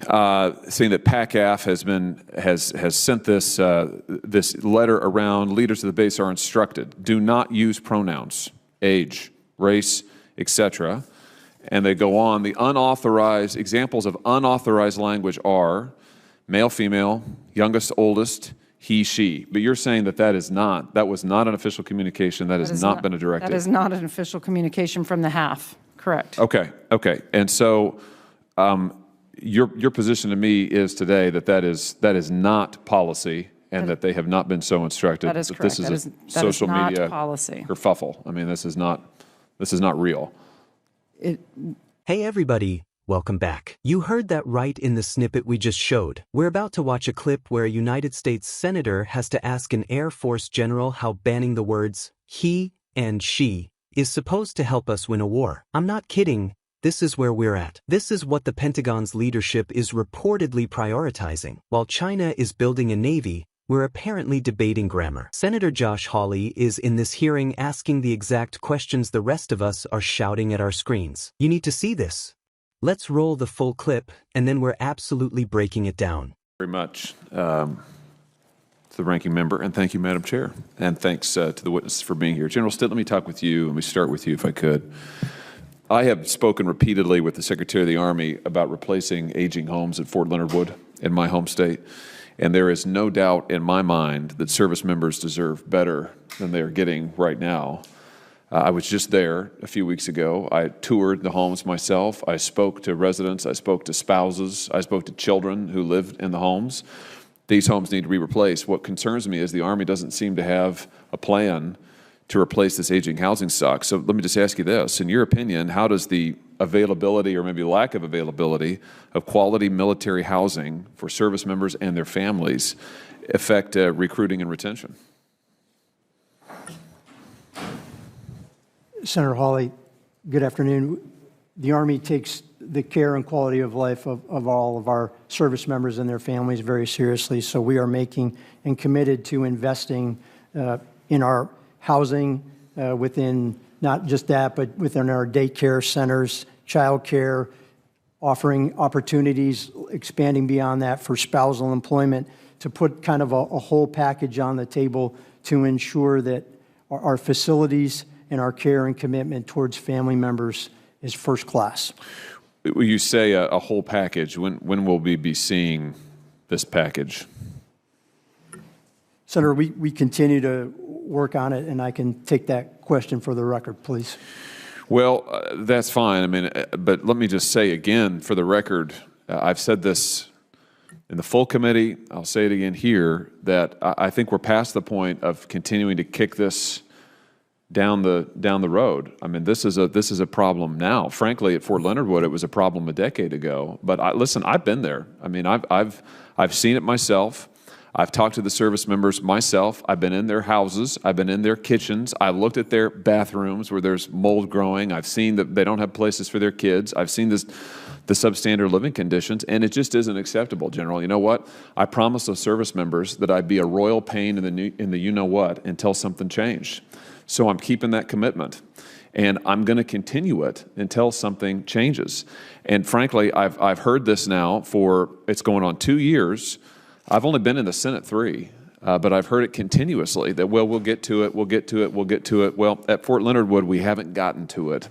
saying that PACAF has sent this letter around. Leaders of the base are instructed: do not use pronouns, age, race, etc. And they go on. The unauthorized examples of unauthorized language are male, female, youngest, oldest, he, she. But you're saying that that was not an official communication. That has not been a directive. That is not an official communication from the HAF. Correct. Okay. And so your position to me is today that is not policy, and that they have not been so instructed. That is correct. This is a social media policy kerfuffle. I mean, this is not real. Hey everybody, welcome back. You heard that right in the snippet we just showed. We're about to watch a clip where a United States senator has to ask an Air Force general how banning the words he and she is supposed to help us win a war. I'm not kidding. This is where we're at. This is what the Pentagon's leadership is reportedly prioritizing. While China is building a navy, we're apparently debating grammar. Senator Josh Hawley is in this hearing asking the exact questions the rest of us are shouting at our screens. You need to see this. Let's roll the full clip, and then we're absolutely breaking it down. Very much to the ranking member, and thank you, Madam Chair. And thanks to the witnesses for being here. General Stitt, let me talk with you, and we start with you if I could. I have spoken repeatedly with the Secretary of the Army about replacing aging homes at Fort Leonard Wood in my home state. And there is no doubt in my mind that service members deserve better than they are getting right now. I was just there a few weeks ago. I toured the homes myself. I spoke to residents. I spoke to spouses. I spoke to children who lived in the homes. These homes need to be replaced. What concerns me is the Army doesn't seem to have a plan to replace this aging housing stock. So let me just ask you this. In your opinion, how does the availability, or maybe lack of availability, of quality military housing for service members and their families affect recruiting and retention? Senator Hawley, good afternoon. The Army takes the care and quality of life of all of our service members and their families very seriously. So we are making and committed to investing in our housing within not just that, but within our daycare centers, child care, offering opportunities, expanding beyond that for spousal employment, to put kind of a whole package on the table to ensure that our facilities and our care and commitment towards family members is first class. You say a whole package. When will we be seeing this package? Senator, we continue to work on it, and I can take that question for the record, please. Well, that's fine. I mean, but let me just say again, for the record, I've said this in the full committee. I'll say it again here, that I think we're past the point of continuing to kick this down the road. I mean, this is a problem now. Frankly, at Fort Leonard Wood, it was a problem a decade ago. But listen, I've been there. I mean, I've seen it myself. I've talked to the service members myself. I've been in their houses. I've been in their kitchens. I've looked at their bathrooms where there's mold growing. I've seen that they don't have places for their kids. I've seen the substandard living conditions, and it just isn't acceptable, General. You know what? I promised those service members that I'd be a royal pain in the you-know-what until something changed. So I'm keeping that commitment, and I'm going to continue it until something changes. And frankly, I've heard this now it's going on 2 years. I've only been in the Senate 3, but I've heard it continuously that, well, we'll get to it, we'll get to it, we'll get to it. Well, at Fort Leonard Wood, we haven't gotten to it.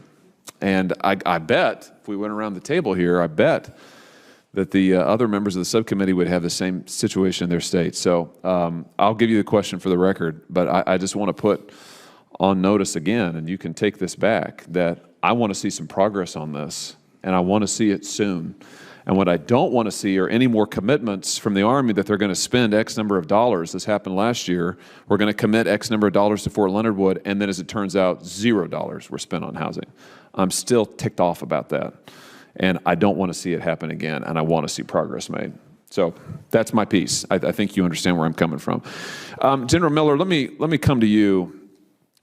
And I bet, if we went around the table here, I bet that the other members of the subcommittee would have the same situation in their state. So I'll give you the question for the record, but I just want to put on notice again, and you can take this back, that I want to see some progress on this, and I want to see it soon. And what I don't want to see are any more commitments from the Army that they're going to spend X number of dollars. This happened last year. We're going to commit X number of dollars to Fort Leonard Wood, and then as it turns out, $0 were spent on housing. I'm still ticked off about that. And I don't want to see it happen again, and I want to see progress made. So that's my piece. I think you understand where I'm coming from. General Miller, let me come to you.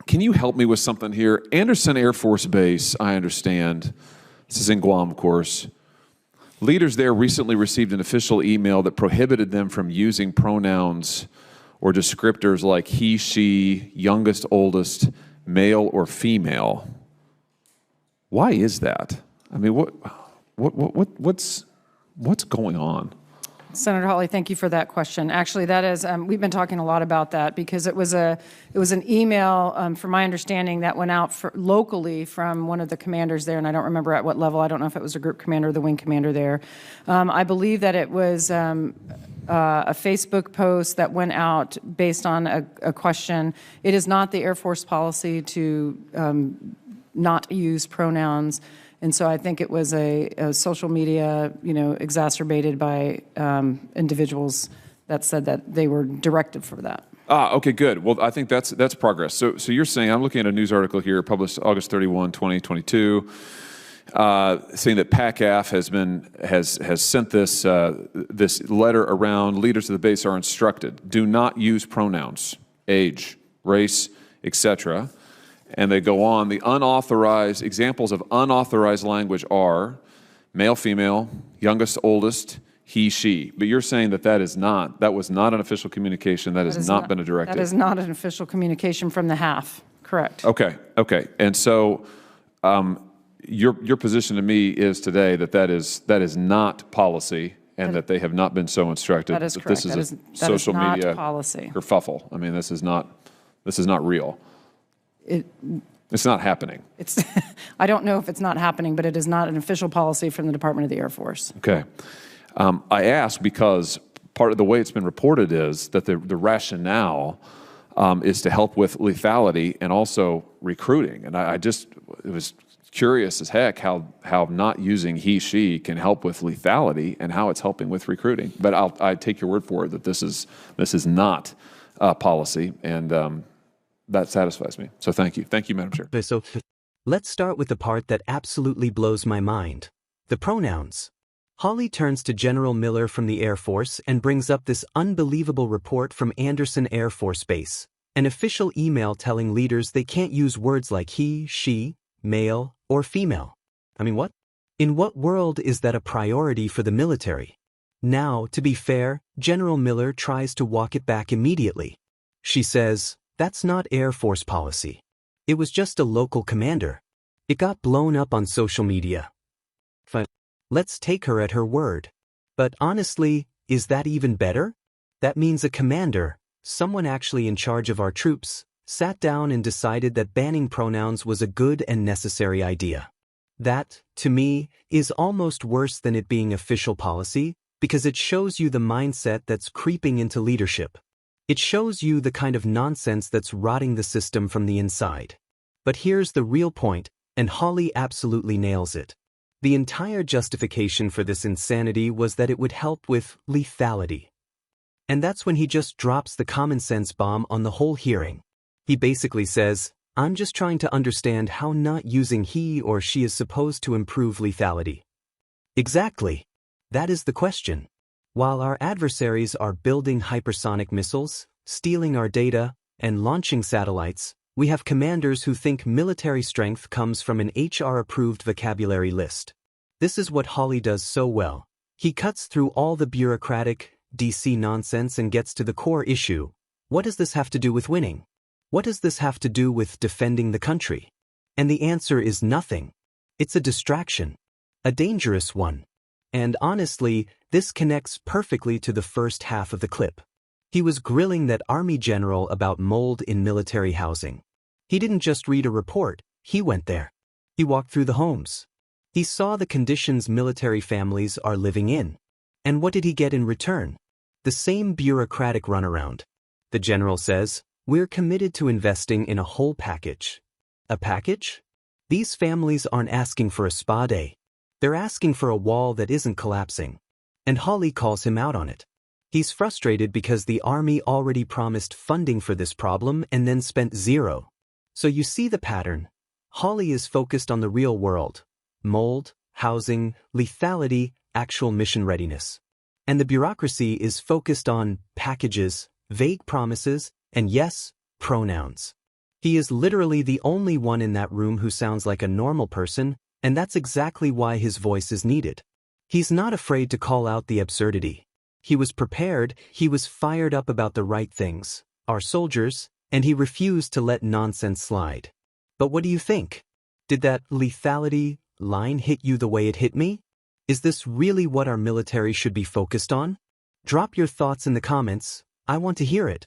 Can you help me with something here? Anderson Air Force Base, I understand. This is in Guam, of course. Leaders there recently received an official email that prohibited them from using pronouns or descriptors like he, she, youngest, oldest, male, or female. Why is that? I mean, what's What's going on? Senator Hawley, thank you for that question. Actually, that is, we've been talking a lot about that because it was an email, from my understanding, that went out locally from one of the commanders there, and I don't remember at what level. I don't know if it was a group commander or the wing commander there. I believe that it was a Facebook post that went out based on a question. It is not the Air Force policy to not use pronouns. And so I think it was a social media, exacerbated by individuals that said that they were directed for that. Okay, good. Well, I think that's progress. So you're saying, I'm looking at a news article here published August 31, 2022, saying that PACAF has sent this letter around. Leaders of the base are instructed, do not use pronouns, age, race, etc. And they go on. The unauthorized examples of unauthorized language are male, female, youngest, oldest, he, she. But you're saying that that was not an official communication. That has not been a directive. That is not an official communication from the HAF. Correct. Okay. And so your position to me is today that is not policy, and that they have not been so instructed. That is correct. This is a social media policy kerfuffle. I mean, this is not real. It's not happening. I don't know if it's not happening, but it is not an official policy from the Department of the Air Force. Okay. I ask because part of the way it's been reported is that the rationale is to help with lethality and also recruiting. And it was curious as heck how not using he, she can help with lethality and how it's helping with recruiting. But I take your word for it that this is not policy, and that satisfies me. So thank you. Thank you, Madam Chair. So let's start with the part that absolutely blows my mind. The pronouns. Hawley turns to General Miller from the Air Force and brings up this unbelievable report from Anderson Air Force Base, an official email telling leaders they can't use words like he, she, male, or female. I mean, what? In what world is that a priority for the military? Now, to be fair, General Miller tries to walk it back immediately. She says, "That's not Air Force policy. It was just a local commander. It got blown up on social media." Fine. Let's take her at her word. But honestly, is that even better? That means a commander, someone actually in charge of our troops, sat down and decided that banning pronouns was a good and necessary idea. That, to me, is almost worse than it being official policy, because it shows you the mindset that's creeping into leadership. It shows you the kind of nonsense that's rotting the system from the inside. But here's the real point, and Hawley absolutely nails it. The entire justification for this insanity was that it would help with lethality. And that's when he just drops the common sense bomb on the whole hearing. He basically says, "I'm just trying to understand how not using he or she is supposed to improve lethality." Exactly. That is the question. While our adversaries are building hypersonic missiles, stealing our data, and launching satellites, we have commanders who think military strength comes from an HR-approved vocabulary list. This is what Hawley does so well. He cuts through all the bureaucratic, DC nonsense and gets to the core issue. What does this have to do with winning? What does this have to do with defending the country? And the answer is nothing. It's a distraction. A dangerous one. And honestly, this connects perfectly to the first half of the clip. He was grilling that Army general about mold in military housing. He didn't just read a report, he went there. He walked through the homes. He saw the conditions military families are living in. And what did he get in return? The same bureaucratic runaround. The general says, "We're committed to investing in a whole package." A package? These families aren't asking for a spa day. They're asking for a wall that isn't collapsing. And Hawley calls him out on it. He's frustrated because the Army already promised funding for this problem and then spent zero. So you see the pattern. Hawley is focused on the real world. Mold, housing, lethality, actual mission readiness. And the bureaucracy is focused on packages, vague promises, and yes, pronouns. He is literally the only one in that room who sounds like a normal person, and that's exactly why his voice is needed. He's not afraid to call out the absurdity. He was prepared, he was fired up about the right things, our soldiers, and he refused to let nonsense slide. But what do you think? Did that lethality line hit you the way it hit me? Is this really what our military should be focused on? Drop your thoughts in the comments. I want to hear it.